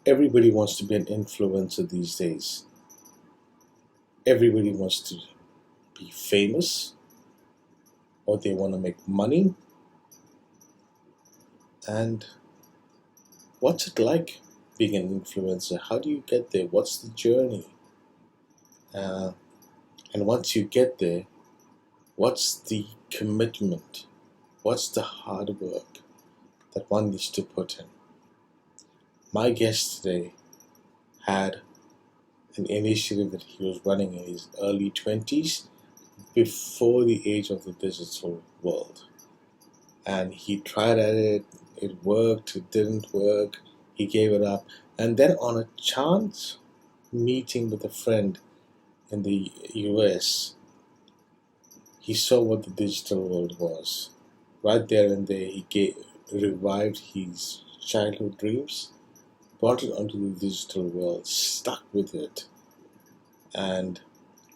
Everybody wants to be an influencer these days. Everybody wants to be famous, or they want to make money. And what's it like being an influencer? How do you get there? What's the journey? Uh, and once you get there, what's the commitment? What's the hard work that one needs to put in? My guest today had an initiative that he was running in his early 20s before the age of the digital world. And he tried at it, it worked, it didn't work, he gave it up. And then on a chance meeting with a friend in the US, he saw what the digital world was. Right there and there, revived his childhood dreams, brought it onto the digital world, stuck with it, and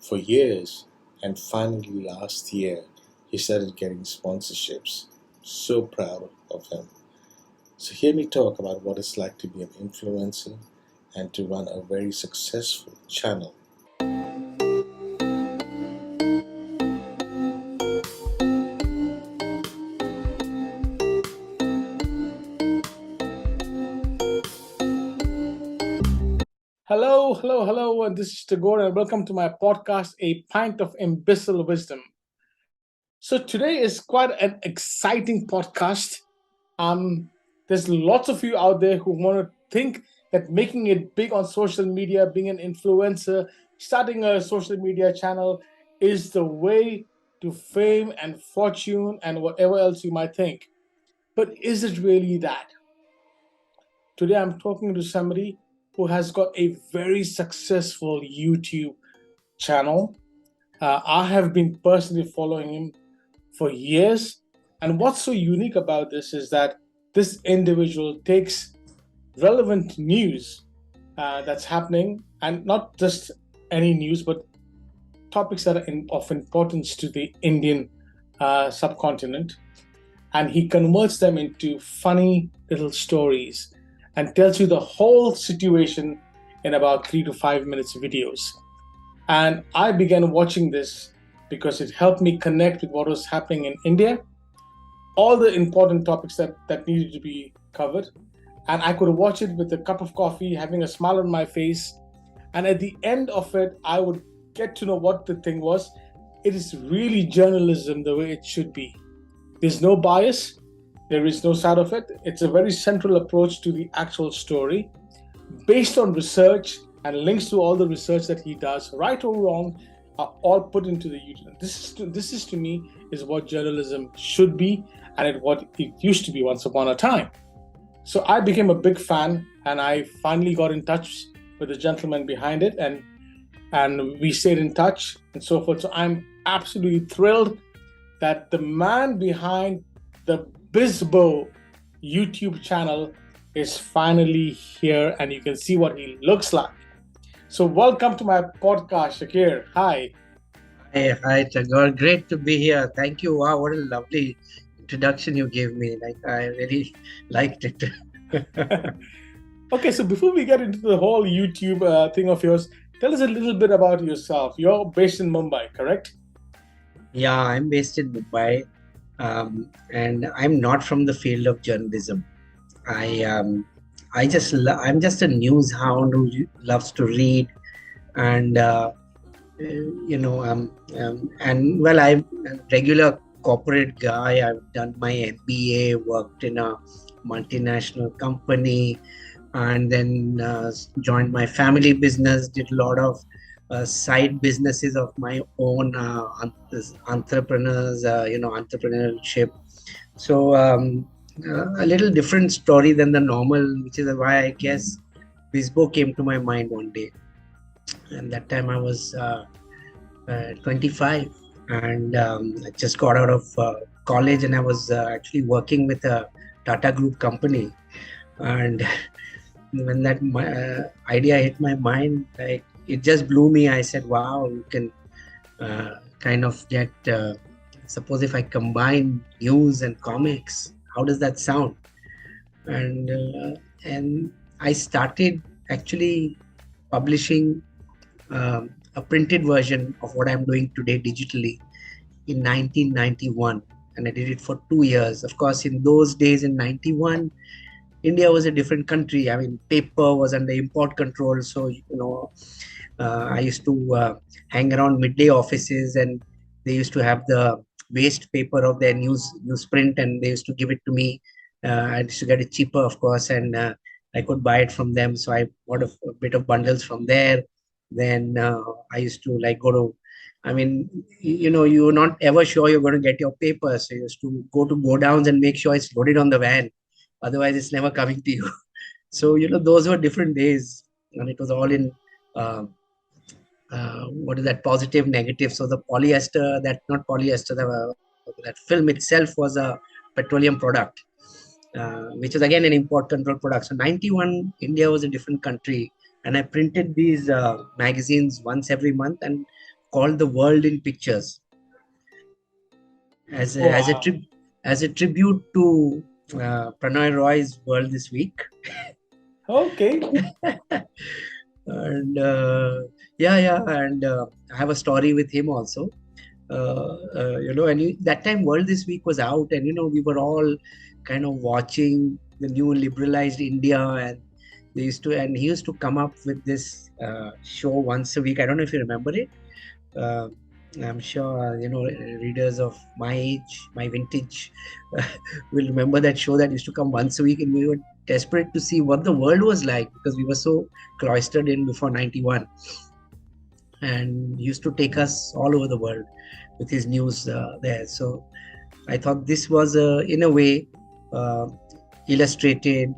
for years, and finally last year, he started getting sponsorships. So proud of him. So hear me talk about what it's like to be an influencer and to run a very successful channel. Hello, and this is Tagore, and welcome to my podcast, A Pint of Imbecile Wisdom. So today is quite an exciting podcast. There's lots of you out there who want to think that making it big on social media, being an influencer, starting a social media channel is the way to fame and fortune and whatever else you might think. But is it really that? Today I'm talking to somebody who has got a very successful YouTube channel. I have been personally following him for years. And what's so unique about this is that this individual takes relevant news that's happening, and not just any news, but topics that are of importance to the Indian subcontinent, and he converts them into funny little stories and tells you the whole situation in about 3 to 5 minutes videos. And I began watching this because it helped me connect with what was happening in India, all the important topics that needed to be covered. And I could watch it with a cup of coffee, having a smile on my face. And at the end of it, I would get to know what the thing was. It is really journalism the way it should be. There's no bias. There is no side of it. It's a very central approach to the actual story based on research, and links to all the research that he does, right or wrong, are all put into the YouTube. This is to me is what journalism should be, and what it used to be once upon a time. So I became a big fan, and I finally got in touch with the gentleman behind it, and we stayed in touch and so forth. So I'm absolutely thrilled that the man behind the Bisbo YouTube channel is finally here, and you can see what he looks like. So welcome to my podcast, Shakir. Hi. Hi, Tagore. Great to be here. Thank you. Wow, what a lovely introduction you gave me. I really liked it. Okay, so before we get into the whole YouTube thing of yours, tell us a little bit about yourself. You're based in Mumbai, correct? Yeah, I'm based in Mumbai, and I'm not from the field of journalism. I'm just a news hound who loves to read, and and well, I'm a regular corporate guy. I've done my MBA, worked in a multinational company, and then joined my family business, did a lot of side businesses of my own, entrepreneurship. So a little different story than the normal, which is why I guess Bisbo came to my mind one day. And that time I was 25, and I just got out of college, and I was actually working with a Tata Group company. And when that idea hit my mind, it just blew me. I said, wow, you can kind of get, suppose if I combine news and comics, how does that sound? And I started actually publishing a printed version of what I'm doing today digitally in 1991, and I did it for 2 years. Of course, in those days in 91, India was a different country. I mean, paper was under import control, so I used to hang around midday offices, and they used to have the waste paper of their newsprint, and they used to give it to me. I used to get it cheaper, of course, and I could buy it from them. So I bought a bit of bundles from there. Then I used to like go to. I mean, you're not ever sure you're going to get your paper, so you used to go downs and make sure it's loaded on the van. Otherwise, it's never coming to you. So those were different days, and it was all in. Uh, what is that, positive negative, so the polyester, that not polyester, that film itself was a petroleum product, which is again an import control product. So 91, India was a different country, and I printed these magazines once every month and called the world in pictures as a, as a Wow. trib as a tribute to Prannoy Roy's World This Week. Okay. And yeah, and I have a story with him also. And that time World This Week was out, and we were all kind of watching the new liberalized India, and he used to come up with this show once a week. I don't know if you remember it. uh, I'm sure readers of my age, my vintage, will remember that show that used to come once a week, and we were desperate to see what the world was like because we were so cloistered in before 91. And he used to take us all over the world with his news there. So I thought this was, in a way, uh, illustrated,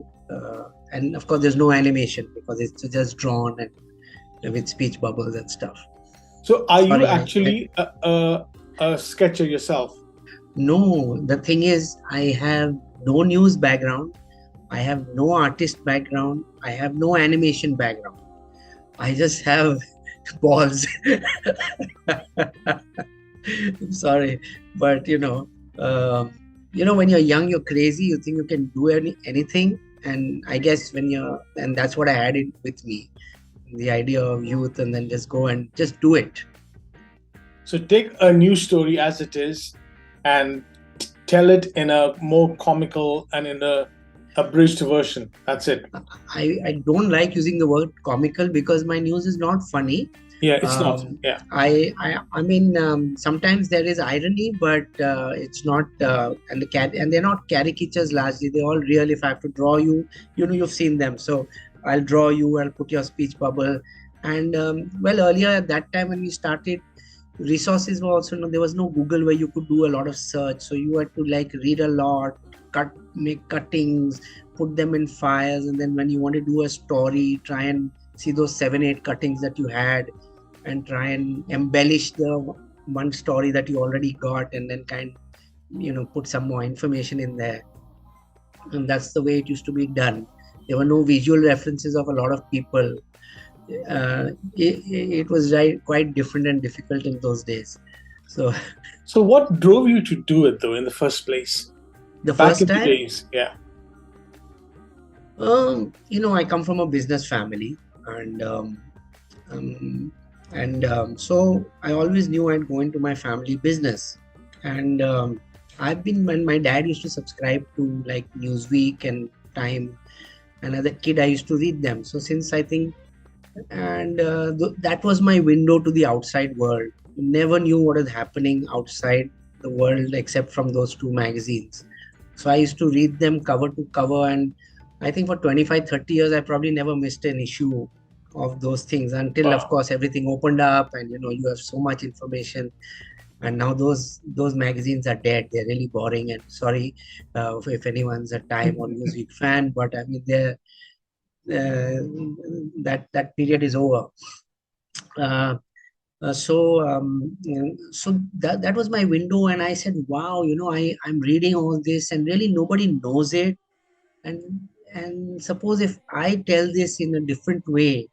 and of course, there's no animation because it's just drawn and with speech bubbles and stuff. So, are you Sorry, actually a sketcher yourself? no. The thing is, I have no news background. I have no artist background. I have no animation background. I just have balls. I'm sorry, but when you're young, you're crazy. You think you can do anything, and I guess and that's what I had it with me, the idea of youth, and then just go and just do it. So, take a news story as it is and tell it in a more comical and in a abridged version. That's it. I don't like using the word comical because my news is not funny. Yeah, it's not. Yeah. I mean, sometimes there is irony, but it's not, and they're not caricatures largely. They're all real. If I have to draw you, you've seen them. So I'll draw you. I'll put your speech bubble. And well, earlier at that time when we started, resources were also there was no Google where you could do a lot of search. So you had to like read a lot, make cuttings, put them in files, and then when you want to do a story, try and see those 7-8 cuttings that you had and try and embellish the one story that you already got, and then put some more information in there. And that's the way it used to be done. There were no visual references of a lot of people. It was quite different and difficult in those days. So, what drove you to do it though in the first place? The Back first in the time, days, yeah. I come from a business family, and so I always knew I'd go into my family business. And when my dad used to subscribe to like Newsweek and Time, and as a kid I used to read them. So since I think, and that was my window to the outside world. Never knew what is happening outside the world except from those two magazines. So I used to read them cover to cover, and I think for 25, 30 years, I probably never missed an issue of those things until, of course, everything opened up and, you have so much information. And now those magazines are dead. They're really boring. And sorry if anyone's a Time or Newsweek fan, but I mean, that period is over. So that was my window, and I said, wow, I'm reading all this, and really nobody knows it. And suppose if I tell this in a different way,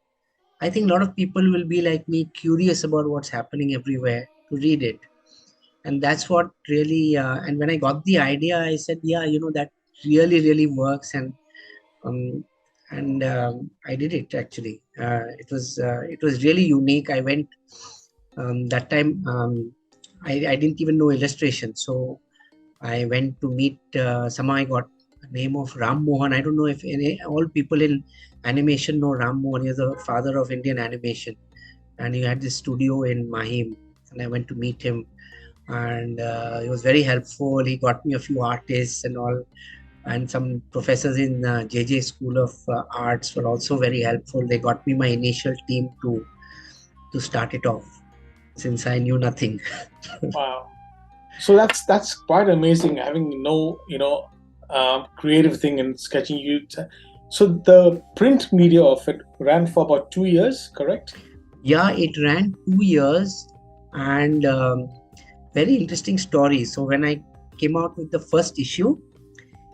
I think a lot of people will be like me, curious about what's happening everywhere to read it. And that's what really, and when I got the idea, I said, yeah, that really, really works. Um, and I did it actually. It was really unique. I went that time. I didn't even know illustration, so I went to meet. Somehow I got the name of Ram Mohan. I don't know if all people in animation know Ram Mohan. He's the father of Indian animation, and he had this studio in Mahim, and I went to meet him, and he was very helpful. He got me a few artists and all, and some professors in JJ School of Arts were also very helpful. They got me my initial team to start it off, since I knew nothing. Wow. So that's quite amazing, having creative thing in sketching you. So the print media of it ran for about 2 years, correct? Yeah, it ran 2 years, and very interesting story. So when I came out with the first issue,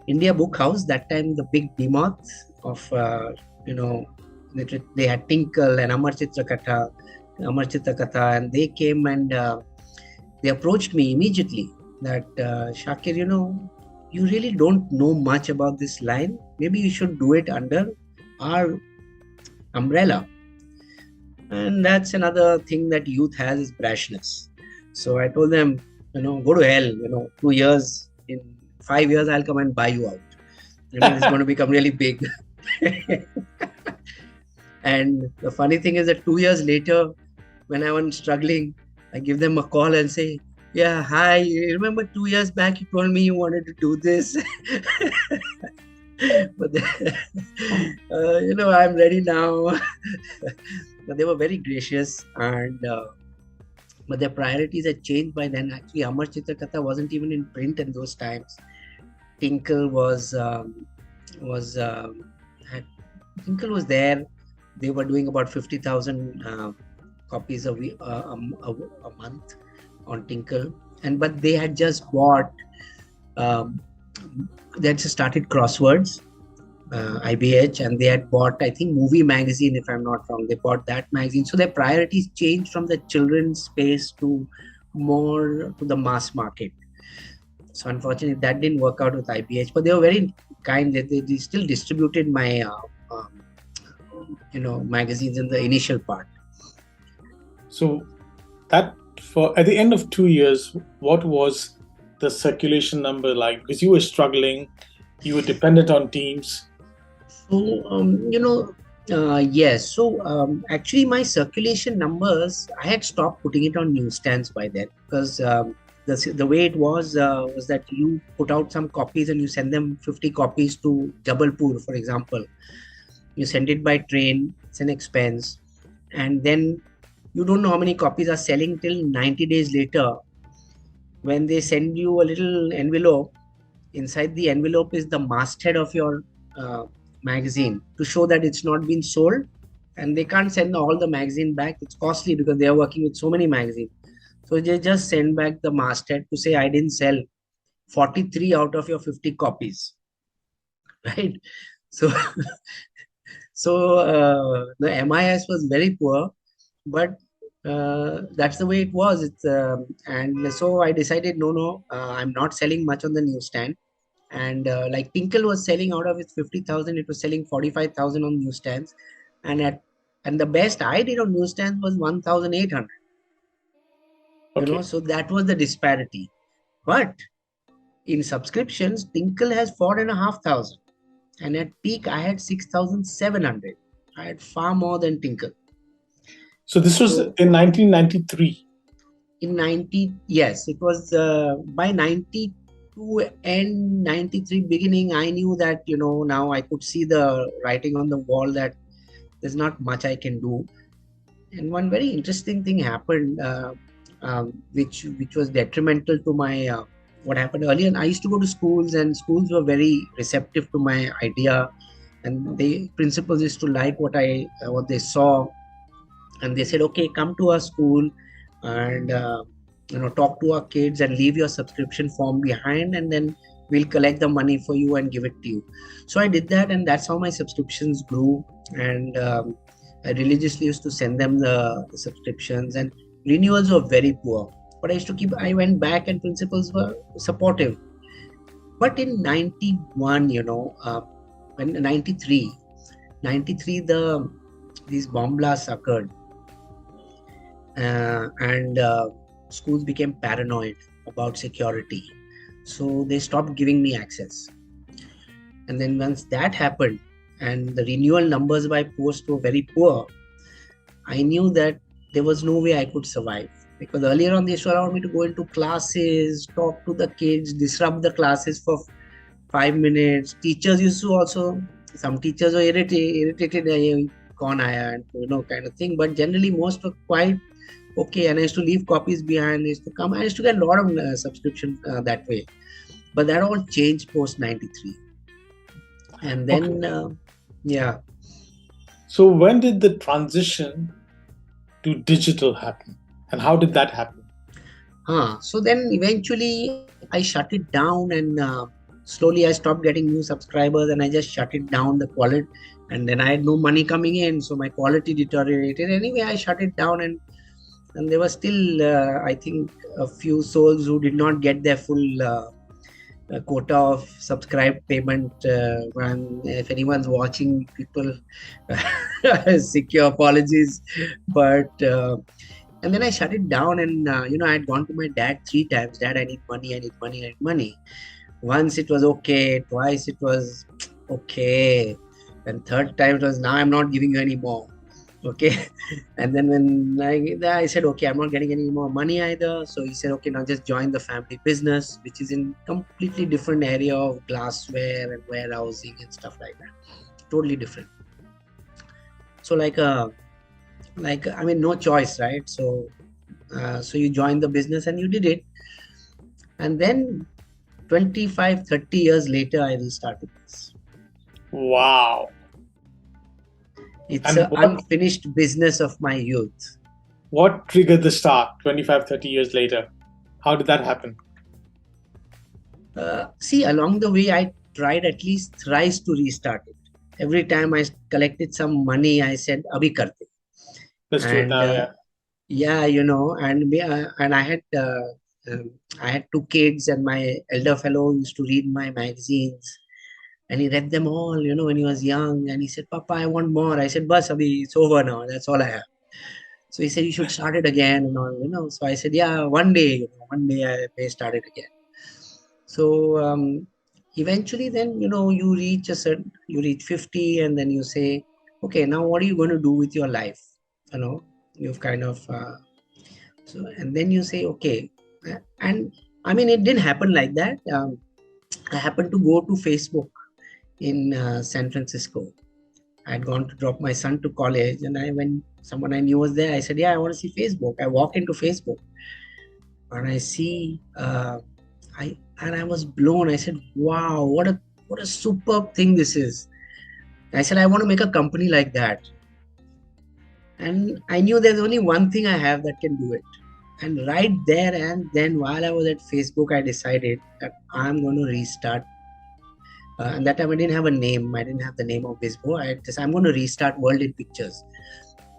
India Book House, that time the big behemoth of they had Tinkle and Amar Chitra Katha, and they came and they approached me immediately that Shakir, you really don't know much about this line. Maybe you should do it under our umbrella. And that's another thing that youth has, is brashness. So I told them, go to hell. 2 years, in 5 years, I'll come and buy you out. It's going to become really big. And the funny thing is that 2 years later, when I was struggling, I give them a call and say, yeah, hi, you remember 2 years back you told me you wanted to do this? But I'm ready now. But they were very gracious, and but their priorities had changed by then. Actually, Amar Chitra Katha wasn't even in print in those times. Tinkle was there. They were doing about 50,000 copies a month on Tinkle, but they had just bought. They had just started Crosswords, IBH, and they had bought, I think, Movie Magazine, if I'm not wrong. They bought that magazine. So their priorities changed from the children's space to more to the mass market. So unfortunately, that didn't work out with IBH, but they were very kind. They still distributed my magazines in the initial part. So that at the end of 2 years, what was the circulation number like? Because you were struggling, you were dependent on teams. So yes. So actually, my circulation numbers, I had stopped putting it on newsstands by then, because the way it was that you put out some copies and you send them 50 copies to Jabalpur, for example. You send it by train, it's an expense, and then you don't know how many copies are selling till 90 days later, when they send you a little envelope. Inside the envelope is the masthead of your magazine, to show that it's not been sold, and they can't send all the magazine back. It's costly because they are working with so many magazines. So they just send back the masthead to say, I didn't sell 43 out of your 50 copies, right? So the MIS was very poor, but that's the way it was. And so I decided, no, I'm not selling much on the newsstand. And like Tinkle was selling, out of its 50,000, it was selling 45,000 on newsstands, and the best I did on newsstands was 1,800. Okay. So that was the disparity. But in subscriptions, Tinkle has 4,500, and at peak I had 6,700. I had far more than Tinkle. So this was in 1993. In 90, yes, it was by 92 and 93 beginning. I knew that now I could see the writing on the wall that there's not much I can do. And one very interesting thing happened, which was detrimental to my what happened earlier. And I used to go to schools, and schools were very receptive to my idea, and the principals used to like what they saw, and they said, okay, come to our school and talk to our kids and leave your subscription form behind, and then we'll collect the money for you and give it to you. So I did that, and that's how my subscriptions grew. And I religiously used to send them the subscriptions, and renewals were very poor. But I went back, and principals were supportive. But in 91, when 93, 93, these bomb blasts occurred, and schools became paranoid about security. So they stopped giving me access. And then once that happened, and the renewal numbers by post were very poor, I knew that there was no way I could survive. Because earlier on, they used to allow me to go into classes, talk to the kids, disrupt the classes for 5 minutes. Teachers used to also, some teachers were irritated, kaun aaya, and kind of thing. But generally, most were quite okay. And I used to leave copies behind. I used to come. I used to get a lot of subscription that way. But that all changed post 93. And then, Okay. yeah. So when did the transition to digital happen, and how did that happen? So then eventually I shut it down, and slowly I stopped getting new subscribers, and I just shut it down, the quality. And then I had no money coming in, so my quality deteriorated. Anyway, I shut it down, and there was still, I think, a few souls who did not get their full quota of subscribe payment. And if anyone's watching, people, secure apologies. But and then I shut it down, and I had gone to my dad 3 times. Dad, I need money, I need money, I need money. Once it was okay, twice it was okay, and third time it was, now I'm not giving you any more. Okay. And then when I said, okay, I'm not getting any more money either. So he said, okay, now just join the family business, which is in completely different area of glassware and warehousing and stuff like that. Totally different. So I mean, no choice, right? So you joined the business and you did it. And then 25, 30 years later, I restarted this. Wow. It's And an unfinished business of my youth. what triggered the start 25, 30 years later? How did that happen? See, along the way, I tried at least thrice to restart it. Every time I collected some money, I said, "Abhi karte." Let's do it And now. Yeah. yeah, and I had 2 kids, and my elder fellow used to read my magazines, and he read them all, when he was young. And he said, "Papa, I want more." I said, "Bas, abhi, it's over now. That's all I have." So he said, "You should start it again," and all. So I said, "Yeah, one day I may start it again." So eventually, then you reach 50, and then you say, "Okay, now what are you going to do with your life?" You've kind of so, and then you say, "Okay," and I mean, it didn't happen like that. I happened to go to Facebook in San Francisco. I had gone to drop my son to college, and when someone I knew was there, I said, "Yeah, I want to see Facebook." I walk into Facebook, and I see, I was blown. I said, "Wow, what a superb thing this is." I said, "I want to make a company like that." And I knew there's only one thing I have that can do it. And right there and then, while I was at Facebook, I decided that I'm going to restart. And that time I didn't have a name. I didn't have the name of Bisbo. I'm going to restart World in Pictures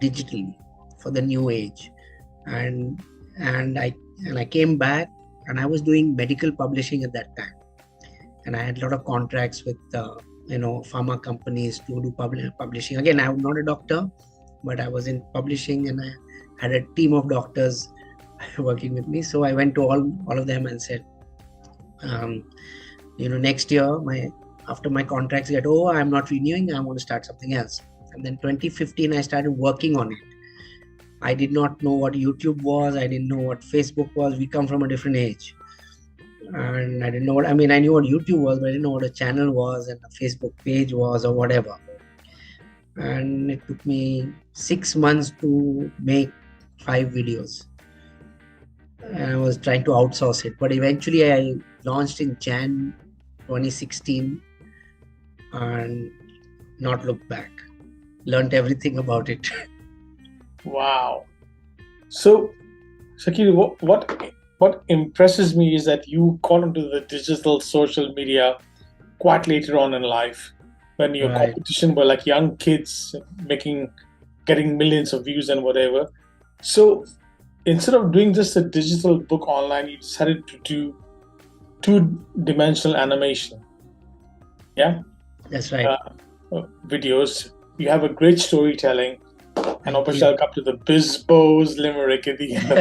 digitally for the new age. And and I came back, and I was doing medical publishing at that time. And I had a lot of contracts with pharma companies to do publishing. Again, I'm not a doctor, but I was in publishing, and I had a team of doctors working with me. So I went to all of them and said, next year, after my contracts get over, I'm not renewing. I want to start something else. And then 2015, I started working on it. I did not know what YouTube was. I didn't know what Facebook was. We come from a different age. And I didn't know I knew what YouTube was, but I didn't know what a channel was and a Facebook page was or whatever. And it took me 6 months to make 5 videos. And I was trying to outsource it, but eventually I launched in Jan 2016 and not looked back. Learned everything about it. Wow. So, Shakir, what impresses me is that you got into the digital social media quite later on in life, when your Right. competition were like young kids getting millions of views and whatever. So instead of doing just a digital book online, you decided to do two-dimensional animation. Yeah. That's right. Videos. You have a great storytelling, and Thank obviously I'll you. come to the Bisbo's Limerick at the end of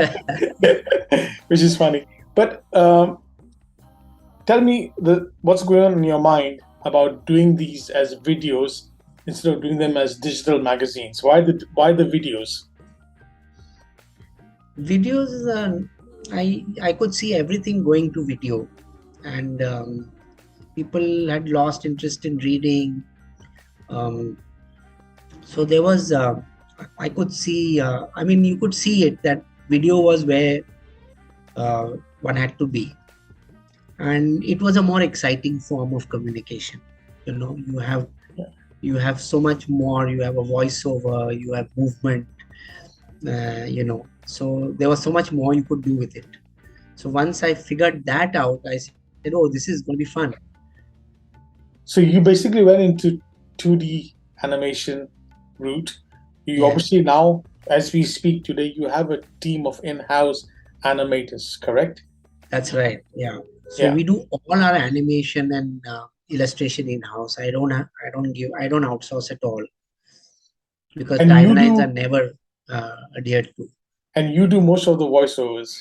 it, which is funny. But tell me what's going on in your mind about doing these as videos instead of doing them as digital magazines. Why the videos? Videos, I could see everything going to video, and people had lost interest in reading. Um, so there was, I could see, I mean, you could see it that video was where uh, one had to be, and it was a more exciting form of communication. You know, you have so much more. You have a voiceover, you have movement. So there was so much more you could do with it. So once I figured that out, I said, "Oh, this is going to be fun." So you basically went into 2D animation route. You Yes, obviously now, as we speak today, you have a team of in-house animators, correct? that's right. Yeah. So Yeah. we do all our animation and illustration in house. I don't outsource at all because And you timelines are do never adhered to. and you do most of the voiceovers.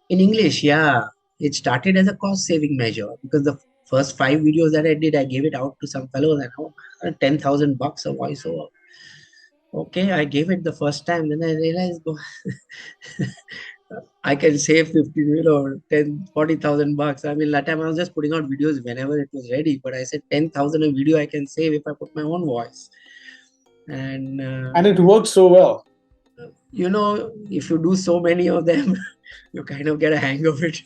In English, yeah, it started as a cost saving measure because the first 5 videos that I did, I gave it out to some fellows and oh, $10,000 a voiceover. Okay, I gave it the first time, then I realized oh, I can save 50, 10, 40,000 bucks. I mean, that time I was just putting out videos whenever it was ready, but I said 10,000 a video I can save if I put my own voice. And, And it works so well. if you do so many of them, you kind of get a hang of it.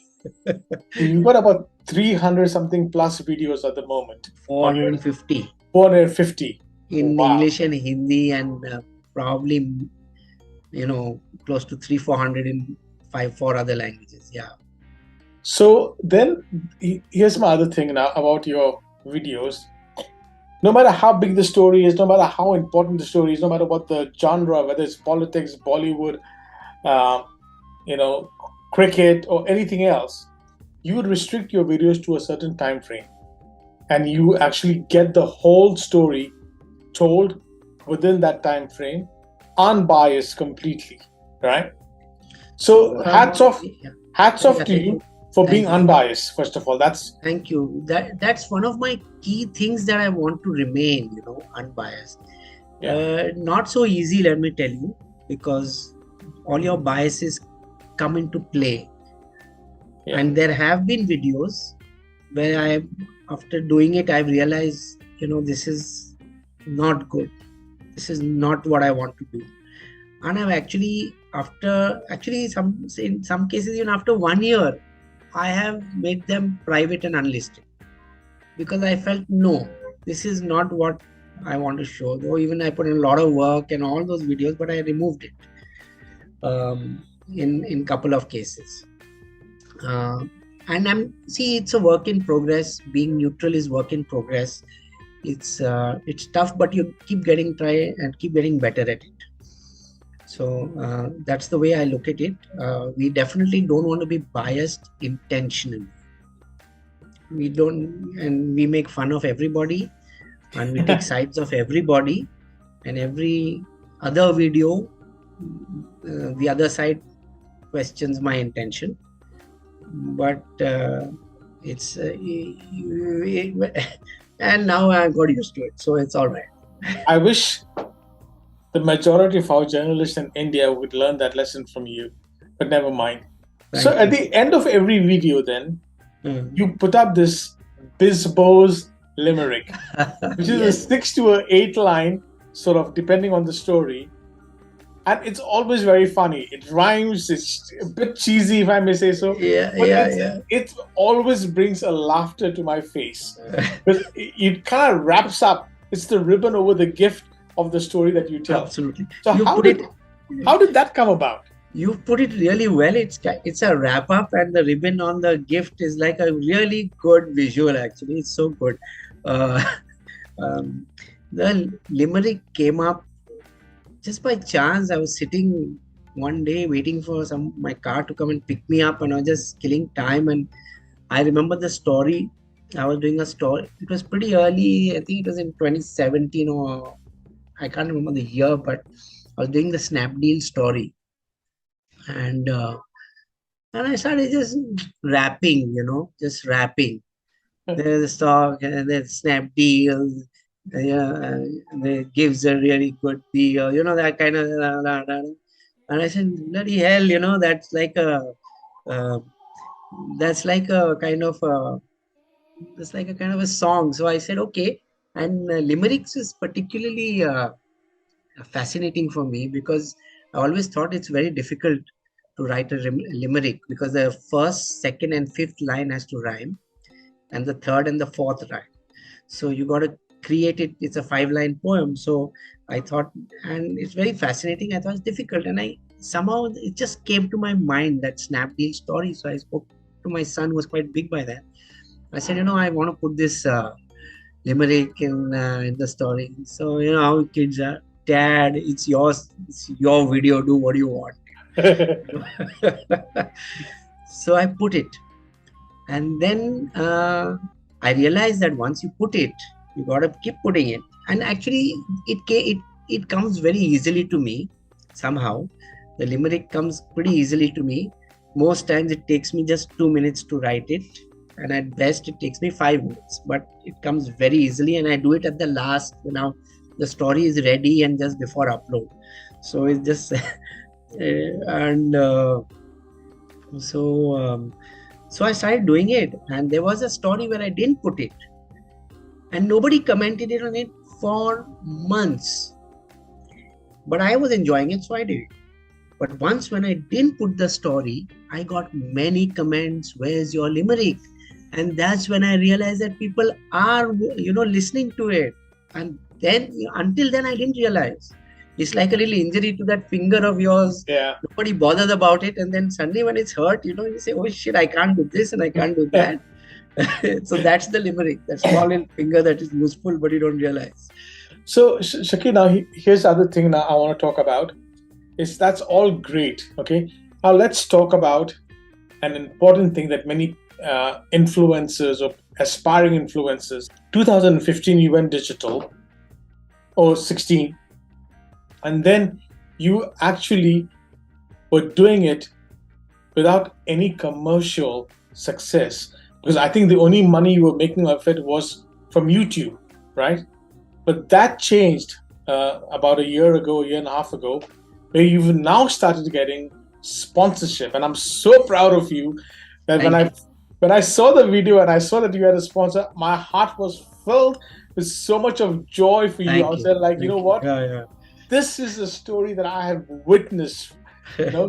You've got about 300 something plus videos at the moment on your 450 450. in Wow. English and Hindi, and probably, close to 300, 400 in 4 other languages. Yeah. So then here's my other thing now about your videos. No matter how big the story is, no matter how important the story is, no matter what the genre, whether it's politics, Bollywood, um, you know, cricket, or anything else, you would restrict your videos to a certain time frame, and you actually get the whole story told within that time frame, unbiased completely, right? So Yeah. hats off Yeah, to you for being thank you. unbiased. First of all, that's Thank you. That's one of my key things that I want to remain, unbiased. yeah, Not so easy, let me tell you, because all your biases come into play. yeah. And there have been videos where after doing it, I've realized, this is not good. This is not what I want to do. And I've in some cases, even after 1 year, I have made them private and unlisted because I felt no, this is not what I want to show. Though even I put in a lot of work and all those videos, but I removed it in couple of cases. And it's a work in progress. Being neutral is work in progress. It's tough, but you keep getting better at it. So that's the way I look at it. We definitely don't want to be biased intentionally. We don't, and we make fun of everybody, and we take sides of everybody, and every other video, the other side questions my intention. But it's and now I got used to it, so it's all right. I wish the majority of our journalists in India would learn that lesson from you, but never mind. So Thank at you. the end of every video, then you put up this Bisbo's Limerick, which is a Yes. 6 to 8 line, sort of depending on the story, and it's always very funny. It rhymes. It's a bit cheesy, if I may say so, Yeah, but yeah. it always brings a laughter to my face because it kind of wraps up. It's the ribbon over the gift of the story that you tell. Absolutely. So You how put it. did that come about? You put it really well. It's a wrap up, and the ribbon on the gift is like a really good visual. Actually, it's so good. Uh, um, the limerick came up just by chance. I was sitting one day waiting for my car to come and pick me up, and I was just killing time. And I remember the story. I was doing a story. It was pretty early. I think it was in 2017 or I can't remember the year, but I was doing the Snapdeal story, and I started just rapping, just rapping. There's a stock and then Snapdeal, yeah, it gives a really good deal, that kind of. And I said, bloody hell, uh, that's like a kind of a, that's like a kind of a song. So I said, okay. And limericks is particularly fascinating for me because I always thought it's very difficult to write a limerick because the first, second, and fifth line has to rhyme, and the third and the fourth rhyme. So you got to create it. It's a 5-line poem. So I thought, and it's very fascinating. I thought it's difficult, and I somehow it just came to my mind that Snapdeal story. So I spoke to my son, who was quite big by then. I said, I want to put this limerick in the story. So how kids are. Dad, it's yours. It's your video. Do what you want. So I put it, and then I realized that once you put it, you gotta keep putting it. And actually, it comes very easily to me. Somehow, the limerick comes pretty easily to me. Most times, it takes me just 2 minutes to write it, and at best, it takes me 5 minutes. But it comes very easily, and I do it at the last. Now, the story is ready and just before upload. So it's just and so. So I started doing it, and there was a story where I didn't put it, and nobody commented it on it for months. But I was enjoying it, so I did it. But once when I didn't put the story, I got many comments, "Where's your limerick?" And that's when I realized that people are, listening to it. And then, until then, I didn't realize. It's like a little injury to that finger of yours. Yeah. Nobody bothers about it. And then suddenly when it's hurt, you say, oh shit, I can't do this and I can't do that. So that's the limerick, that small little finger that is useful, but you don't realize. So, Shakir, now here's the other thing now I want to talk about. Is that's all great. Okay. Now let's talk about an important thing that many influencers or aspiring influencers. 2015, you went digital, or 16, and then you actually were doing it without any commercial success, because I think the only money you were making of it was from YouTube, right? But that changed about a year and a half ago, where you've now started getting sponsorship, and I'm so proud of you that when I saw the video and I saw that you had a sponsor, my heart was filled with so much of joy for you. I was there like, you know what? Yeah. This is a story that I have witnessed.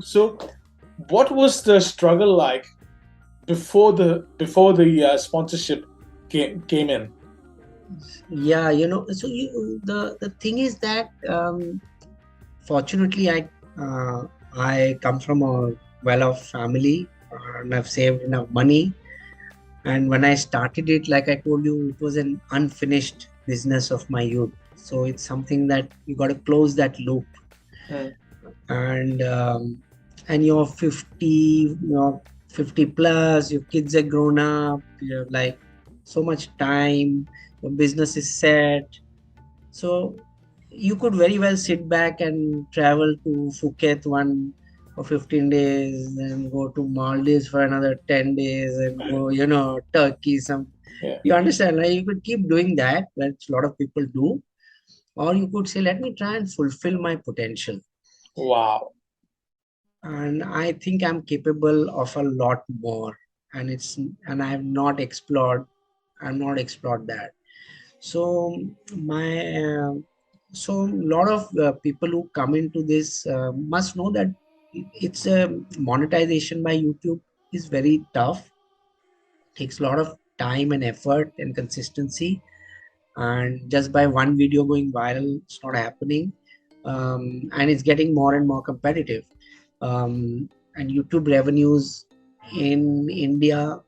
So what was the struggle like before the sponsorship came in? Yeah, so the thing is that fortunately I come from a well-off family, and I've saved enough money. And when I started it, like I told you, it was an unfinished business of my youth. So it's something that you got to close that loop. And you're 50, 50 plus, your kids are grown up, you have like so much time, your business is set. So you could very well sit back and travel to Phuket for 15 days, and go to Maldives for another 10 days, and go, Turkey. You understand, right? You could keep doing that. That's a lot of people do. Or you could say, let me try and fulfill my potential. Wow. And I think I'm capable of a lot more. And I have not explored. I'm not explored that. So so a lot of people who come into this must know that it's monetization by YouTube is very tough. Takes a lot of time and effort and consistency, and just by one video going viral, it's not happening. And it's getting more and more competitive. And YouTube revenues in India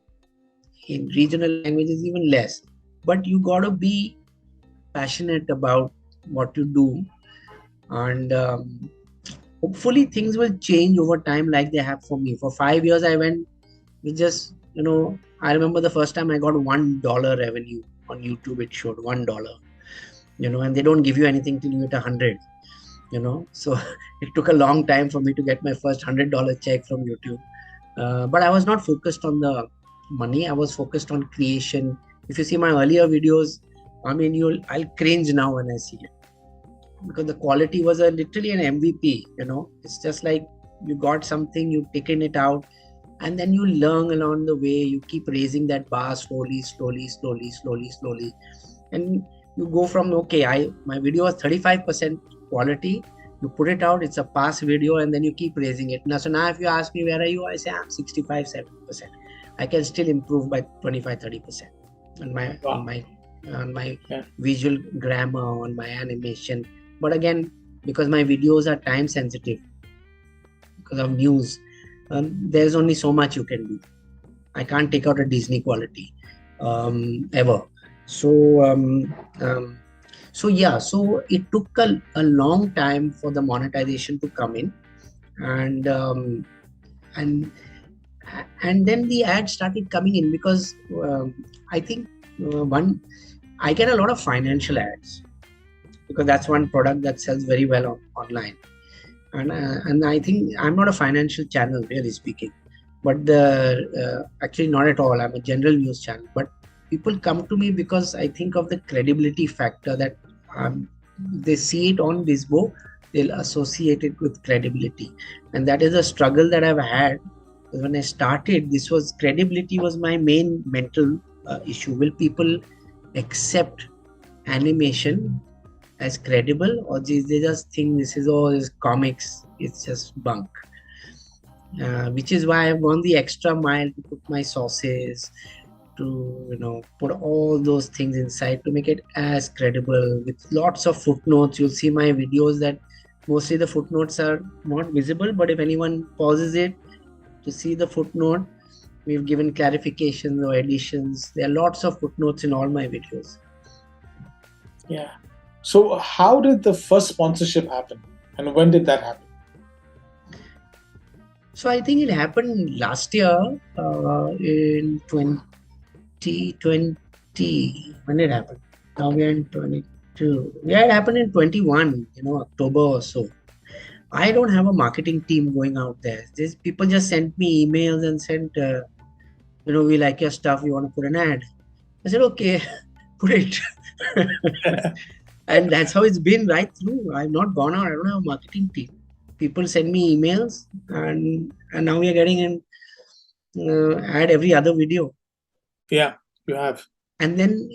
in regional languages even less. But you gotta be passionate about what you do, and hopefully things will change over time, like they have for me. For 5 years, I went with just I remember the first time I got $1 revenue on YouTube. It showed $1, and they don't give you anything till you hit 100. So it took a long time for me to get my first $100 check from YouTube. But I was not focused on the money. I was focused on creation. If you see my earlier videos, I mean, I'll cringe now when I see it, because the quality was literally an MVP. It's just like you got something, you've taken it out, and then you learn along the way. You keep raising that bar slowly, and you go from, okay, my video was 35% quality. You put it out, it's a pass video, and then you keep raising it. So now if you ask me where are you, I say I'm 65, 70%. I can still improve by 25, 30% on my visual grammar, on my animation. But again, because my videos are time sensitive, because of news, there's only so much you can do. I can't take out a Disney quality ever. So it took a long time for the monetization to come in, and then the ads started coming in, because I think I get a lot of financial ads, because that's one product that sells very well online, and I think I'm not a financial channel, really speaking, but actually not at all. I'm a general news channel, but people come to me because I think of the credibility factor, that they see it on Bisbo, they'll associate it with credibility. And that is a struggle that I've had. When I started, credibility was my main mental issue. Will people accept animation as credible, or they just think this is comics, it's just bunk? Which is why I've gone the extra mile to put my sauces, to put all those things inside to make it as credible, with lots of footnotes. You'll see my videos that mostly the footnotes are not visible, but if anyone pauses it to see the footnote, we've given clarifications or additions. There are lots of footnotes in all my videos. Yeah. So how did the first sponsorship happen, and when did that happen? So I think it happened last year, in 2020. When did it happen? Now we are in 22. Yeah, it happened in 21, October or so. I don't have a marketing team going out there. People just sent me emails and sent, we like your stuff, we want to put an ad. I said, okay, put it. And that's how it's been right through. I've not gone out. I don't have a marketing team. People send me emails, and now we are getting an ad every other video. Yeah, you have. And then,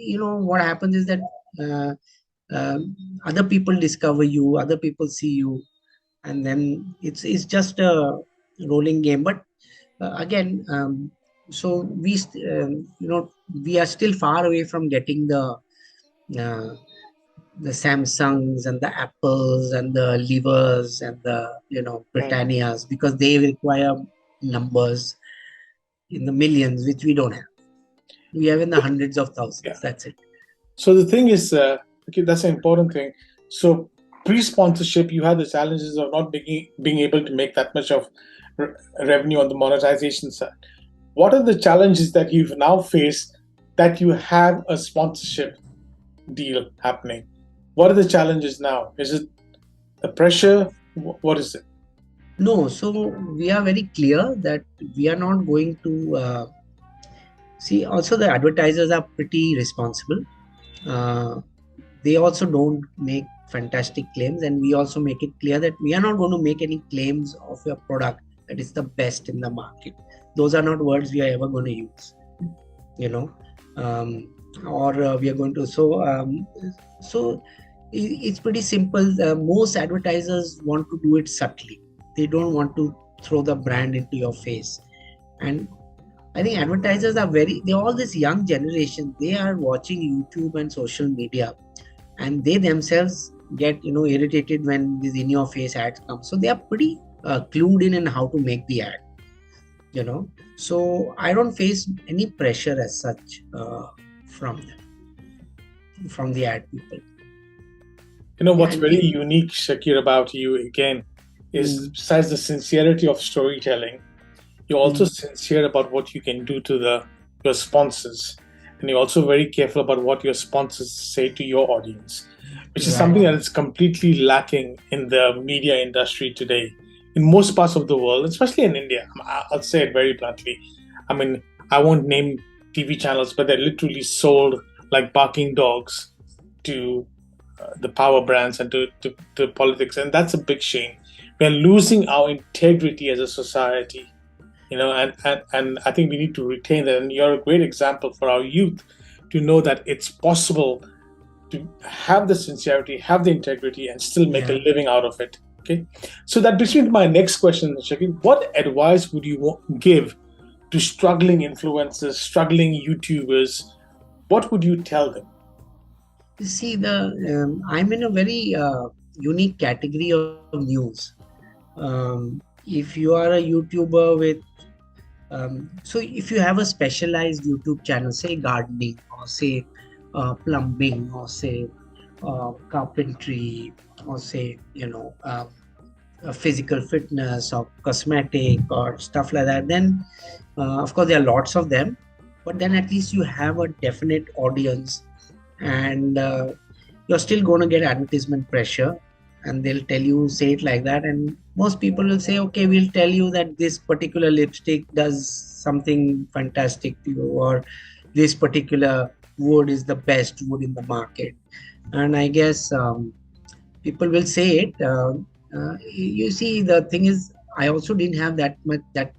what happens is that other people discover you, other people see you, and then it's just a rolling game. But again, so we are still far away from getting the Samsungs and the Apples and the Levers and the Britannias, because they require numbers in the millions, which we don't have. We have in the hundreds of thousands. Yeah. That's it. So the thing is, okay, that's an important thing. So pre-sponsorship, you had the challenges of not being able to make that much of revenue on the monetization side. What are the challenges that you've now faced that you have a sponsorship deal happening? What are the challenges now? Is it the pressure? What is it? No, so we are very clear that we are not going to see. Also, the advertisers are pretty responsible. They also don't make fantastic claims, and we also make it clear that we are not going to make any claims of your product that is the best in the market. Those are not words we are ever going to use, or we are going to. So it's pretty simple. Most advertisers want to do it subtly. They don't want to throw the brand into your face. And I think advertisers are they're all this young generation. They are watching YouTube and social media, and they themselves get, irritated when these in your face ads come. So they are pretty clued in how to make the ad, So I don't face any pressure as such from them, from the ad people. What's very unique, Shakir, about you again is besides the sincerity of storytelling, you're also sincere about what you can do to your sponsors. and you're also very careful about what your sponsors say to your audience, which is Right. something that is completely lacking in the media industry today in most parts of the world, especially in India. I'll say it very bluntly. I mean, I won't name TV channels, but they're literally sold like barking dogs to the power brands and to politics, and that's a big shame. We're losing our integrity as a society, and I think we need to retain that. And you're a great example for our youth to know that it's possible to have the sincerity, have the integrity, and still make a Yeah. living out of it. Okay, so that brings me to my next question, Shakir. What advice would you give to struggling influencers, struggling YouTubers? What would you tell them? You see, I'm in a very unique category of news. If you are a YouTuber with so if you have a specialized YouTube channel, say gardening or say plumbing or say carpentry or say physical fitness or cosmetic or stuff like that, then of course there are lots of them, but then at least you have a definite audience, and you're still going to get advertisement pressure, and they'll tell you say it like that, and most people will say okay, we'll tell you that this particular lipstick does something fantastic to you, or this particular wood is the best wood in the market. And I guess people will say it. You see, the thing is, I also didn't have that much that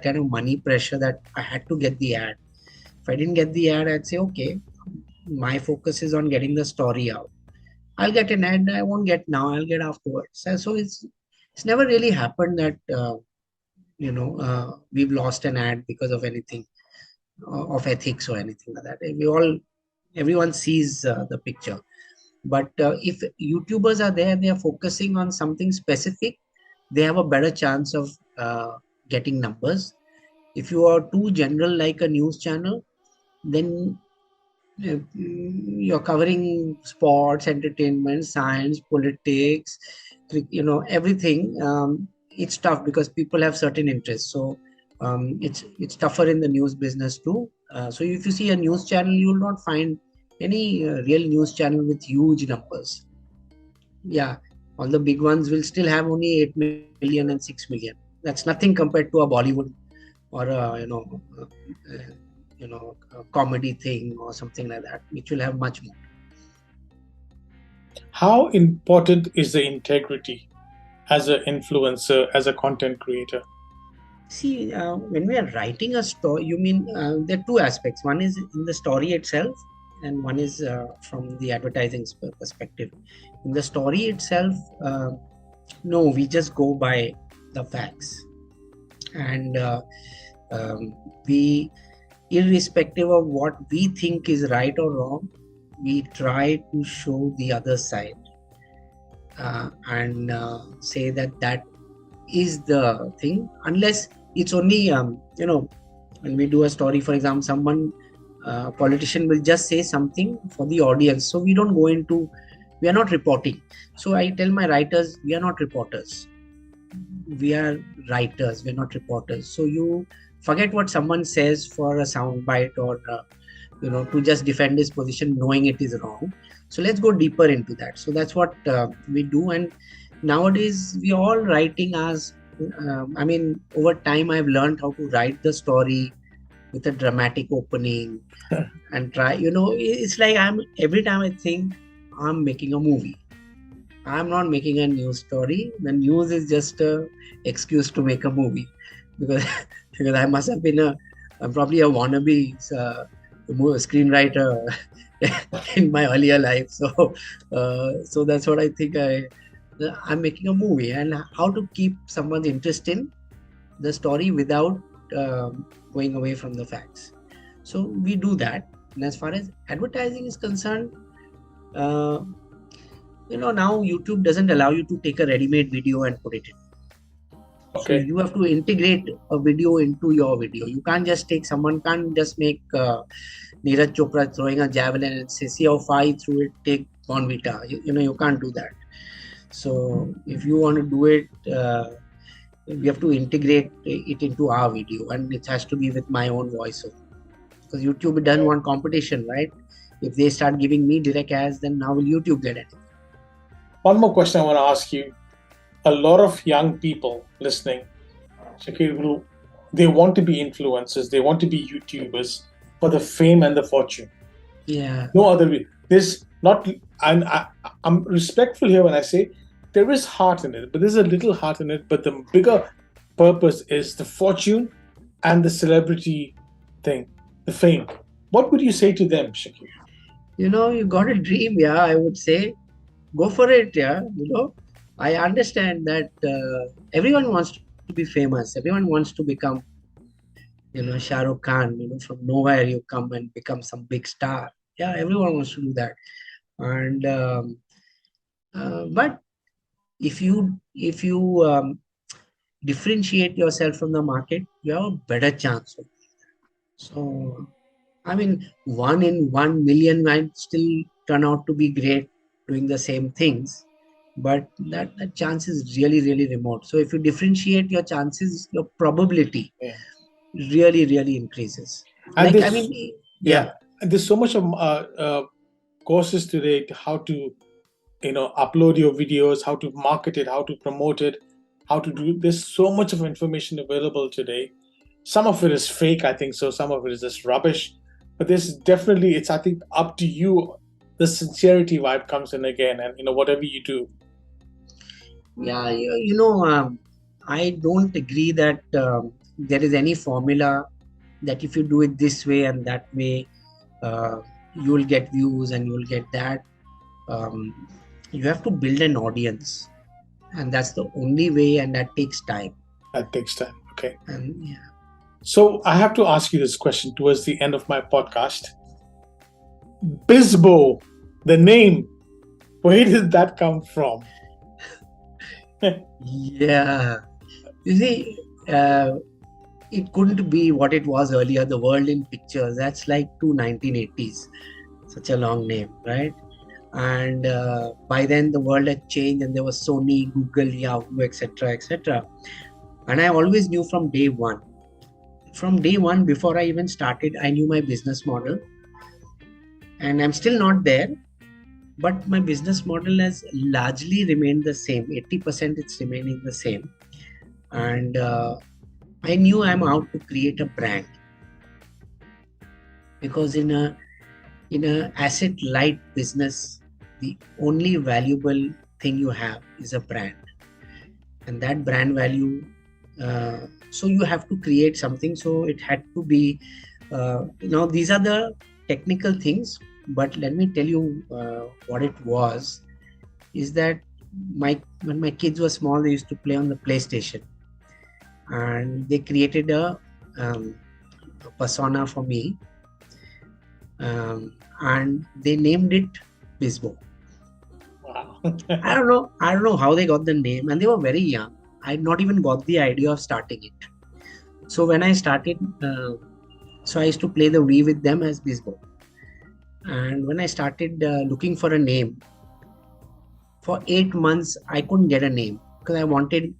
kind of money pressure that I had to get the ad. If I didn't get the ad, I'd say okay, my focus is on getting the story out. I'll get an ad. I won't get now. I'll get afterwards. So it's never really happened that we've lost an ad because of anything of ethics or anything like that. Everyone sees the picture. But if YouTubers are there, they are focusing on something specific, they have a better chance of getting numbers. If you are too general like a news channel, then you're covering sports, entertainment, science, politics, everything. It's tough because people have certain interests. So it's tougher in the news business too. So if you see a news channel, you will not find any real news channel with huge numbers. Yeah, all the big ones will still have only 8 million and 6 million. That's nothing compared to a Bollywood or a comedy thing or something like that, which will have much more. How important is the integrity as an influencer, as a content creator? See, when we are writing a story, you mean there are two aspects. One is in the story itself, and one is from the advertising perspective. In the story itself, no, we just go by the facts, and we, irrespective of what we think is right or wrong, we try to show the other side and say that is the thing, unless it's only when we do a story, for example, someone politician will just say something for the audience, so we don't go into, we are not reporting. So I tell my writers, we are not reporters, we are writers, we're not reporters. So you forget what someone says for a soundbite or to just defend his position knowing it is wrong. So let's go deeper into that. So that's what we do. And nowadays we are all writing as over time I've learned how to write the story with a dramatic opening and try, it's like every time I think I'm making a movie, I'm not making a news story. The news is just a excuse to make a movie, because because I must have been I'm probably a wannabe screenwriter in my earlier life. So that's what I think. I'm making a movie, and how to keep someone's interest in the story without going away from the facts. So we do that. And as far as advertising is concerned, now YouTube doesn't allow you to take a ready-made video and put it in. So you have to integrate a video into your video. You can't just someone can't just make Neeraj Chopra throwing a javelin and say, see how far he threw it, take Bonvita. You can't do that. So if you want to do it, we have to integrate it into our video, and it has to be with my own voiceover, because YouTube doesn't want competition, right? If they start giving me direct ads, then how will YouTube get it? One more question I want to ask you. A lot of young people listening, Shakir, they want to be influencers, they want to be YouTubers for the fame and the fortune. Yeah. No other way. There's not, and I'm respectful here when I say there is heart in it, but there's a little heart in it. But the bigger purpose is the fortune and the celebrity thing, the fame. What would you say to them, Shakir? You got a dream, yeah, I would say. Go for it, yeah. I understand that everyone wants to be famous. Everyone wants to become, Shah Rukh Khan. From nowhere you come and become some big star. Yeah, everyone wants to do that. And but if you differentiate yourself from the market, you have a better chance. So, I mean, 1 in 1 million might still turn out to be great doing the same things, but that chance is really, really remote. So, if you differentiate your chances, your probability Yeah. really, really increases. And Like, I this, mean, yeah, yeah, and there's so much of courses today how to upload your videos, how to market it, how to promote it, how to do. There's so much of information available today. Some of it is fake, I think so. Some of it is just rubbish. But there's definitely, it's, I think, up to you. The sincerity vibe comes in again, and whatever you do. yeah, I don't agree that there is any formula that if you do it this way and that way, uh, you will get views and you will get that. Um, you have to build an audience, and that's the only way, and that takes time. That takes time. Okay. And yeah, So I have to ask you this question towards the end of my podcast. Bisbo, the name, where did that come from? yeah. You see, it couldn't be what it was earlier. The world in pictures. That's like 1980s. Such a long name, right? And by then the world had changed, and there was Sony, Google, Yahoo, etc., etc. And I always knew from day one. From day one, before I even started, I knew my business model, and I'm still not there. But my business model has largely remained the same. 80% it's remaining the same. And I knew I'm out to create a brand, because in a asset light business, the only valuable thing you have is a brand, and that brand value. So you have to create something. So it had to be, these are the technical things. But let me tell you what it was. Is that when my kids were small, they used to play on the PlayStation, and they created a persona for me, and they named it Bisbo. Wow. I don't know how they got the name, and they were very young. I had not even got the idea of starting it. So when I started, so I used to play the Wii with them as Bisbo. And when I started looking for a name, for 8 months I couldn't get a name, because I wanted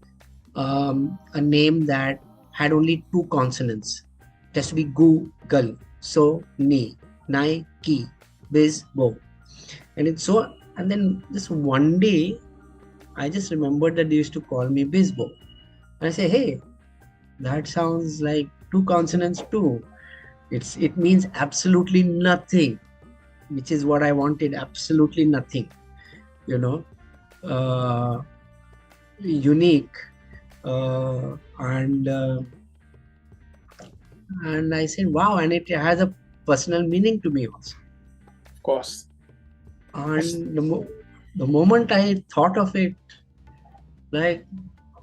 a name that had only two consonants. It has to be Google, so ni, Nike, Bisbo, and it's so. And then this one day, I just remembered that they used to call me Bisbo, and I say, hey, that sounds like two consonants too. It means absolutely nothing, which is what I wanted. Absolutely nothing, you know, uh, unique, and I said, wow, and it has a personal meaning to me also. Of course. And the moment I thought of it, like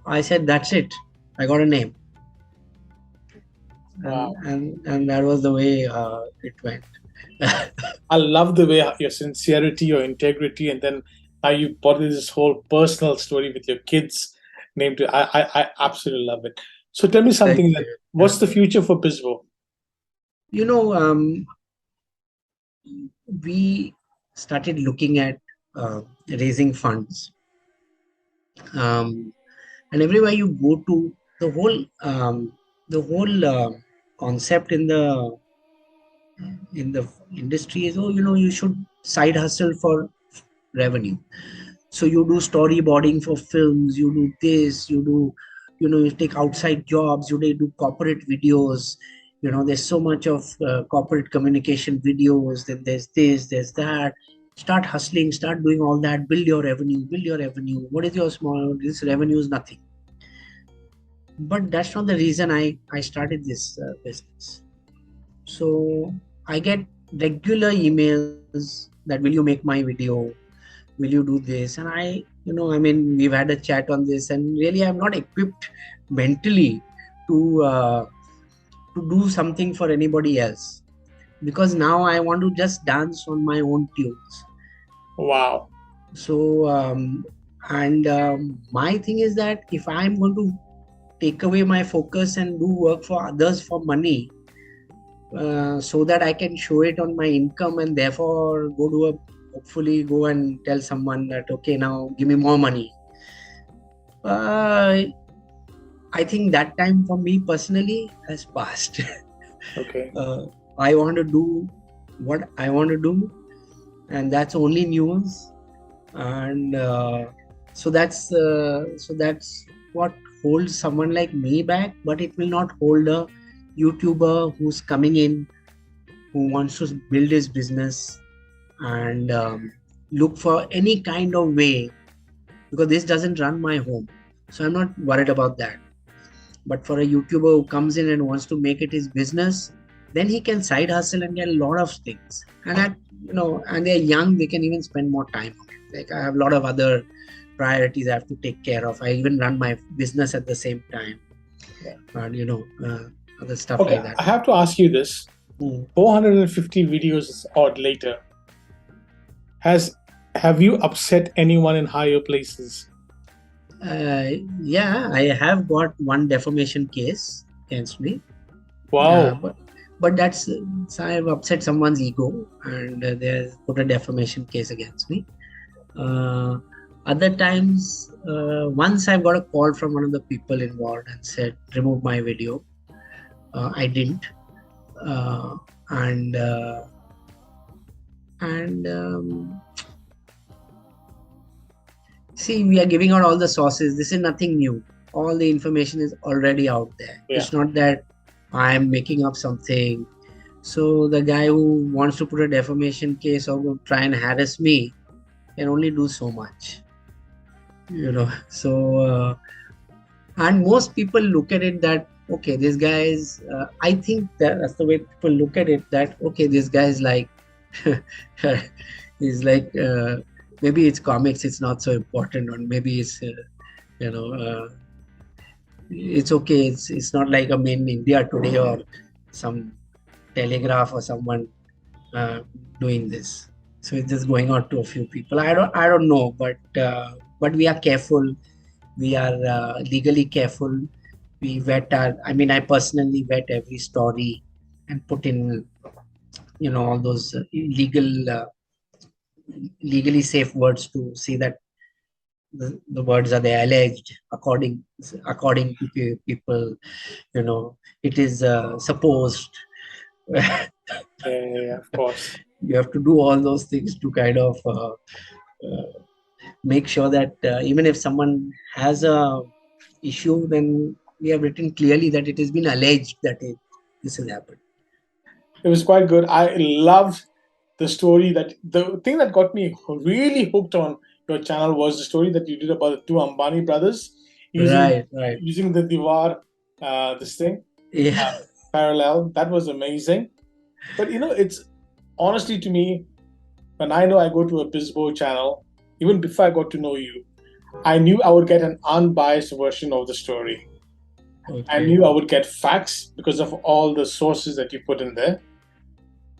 I said, that's it. I got a name, Wow. and that was the way it went. I love the way your sincerity, your integrity, and then how you brought this whole personal story with your kids named it. I absolutely love it. So tell me Thank something. That you. what's the future for Bisbo? You know, we started looking at raising funds, and everywhere you go to, the whole concept in the in the industry is, oh, you should side hustle for revenue. So you do storyboarding for films, you do this, you take outside jobs, do corporate videos. There's so much of corporate communication videos. Then there's this, there's that. Start hustling, start doing all that, build your revenue, build your revenue. What is your small? This revenue is nothing. But that's not the reason I started this business. So I get regular emails that, will you make my video? Will you do this? And we've had a chat on this, and really I'm not equipped mentally to do something for anybody else, because now I want to just dance on my own tunes. Wow. So my thing is that if I'm going to take away my focus and do work for others for money, so that I can show it on my income, and therefore hopefully go and tell someone that, okay, now give me more money. I think that time for me personally has passed. Okay. I want to do what I want to do, and that's only news. And so that's what holds someone like me back, but it will not hold a YouTuber who's coming in, who wants to build his business and look for any kind of way, because this doesn't run my home. So I'm not worried about that. But for a YouTuber who comes in and wants to make it his business, then he can side hustle and get a lot of things. And and they're young, they can even spend more time on it. Like, I have a lot of other priorities I have to take care of. I even run my business at the same time. Yeah. And other stuff Okay, like that. I have to ask you this. 450 videos odd later, have you upset anyone in higher places? Yeah, I have got one defamation case against me. Wow. But that's I've upset someone's ego, and they put a defamation case against me. Other times, once I've got a call from one of the people involved and said, remove my video. I didn't. See, we are giving out all the sources. This is nothing new. All the information is already out there. Yeah. It's not that I am making up something. So the guy who wants to put a defamation case or try and harass me can only do so much. So and most people look at it that, okay, this guy is, I think that's the way people look at it, that, okay, this guy is like, he's like, maybe it's comics, it's not so important, or maybe it's, it's okay. It's not like a main India Today or some Telegraph or someone doing this. So it's just going out to a few people. I don't know, but we are careful. We are legally careful. We vet I personally vet every story and put in, all those legally safe words to see that the words are there, alleged, according to people, it is supposed. Yeah, of course. You have to do all those things to kind of make sure that even if someone has a issue, then we have written clearly that it has been alleged that this has happened. It was quite good. I loved the story. The thing that got me really hooked on your channel was the story that you did about the two Ambani brothers using the Diwar, this thing, parallel. That was amazing. But it's honestly, to me, when I know I go to a Bisbo channel, even before I got to know you, I knew I would get an unbiased version of the story. Okay. I knew I would get facts because of all the sources that you put in there.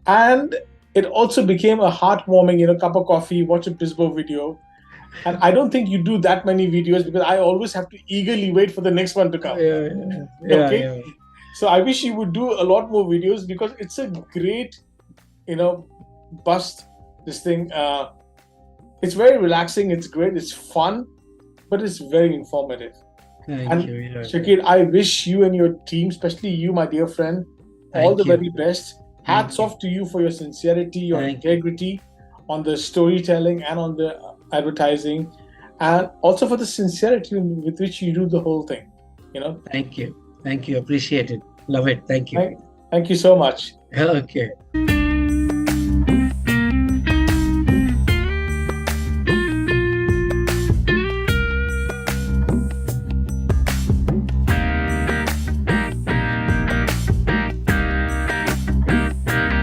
And it also became a heartwarming, cup of coffee, watch a Pismo video. And I don't think you do that many videos, because I always have to eagerly wait for the next one to come. Okay. So I wish you would do a lot more videos, because it's a great, bust, this thing. It's very relaxing. It's great. It's fun, but it's very informative. Thank you. Shakir, I wish you and your team, especially you, my dear friend, all the very best. Hats off to you for your sincerity, your integrity on the storytelling and on the advertising, and also for the sincerity with which you do the whole thing. Thank you. Appreciate it. Love it. Thank you. Thank you so much. Okay.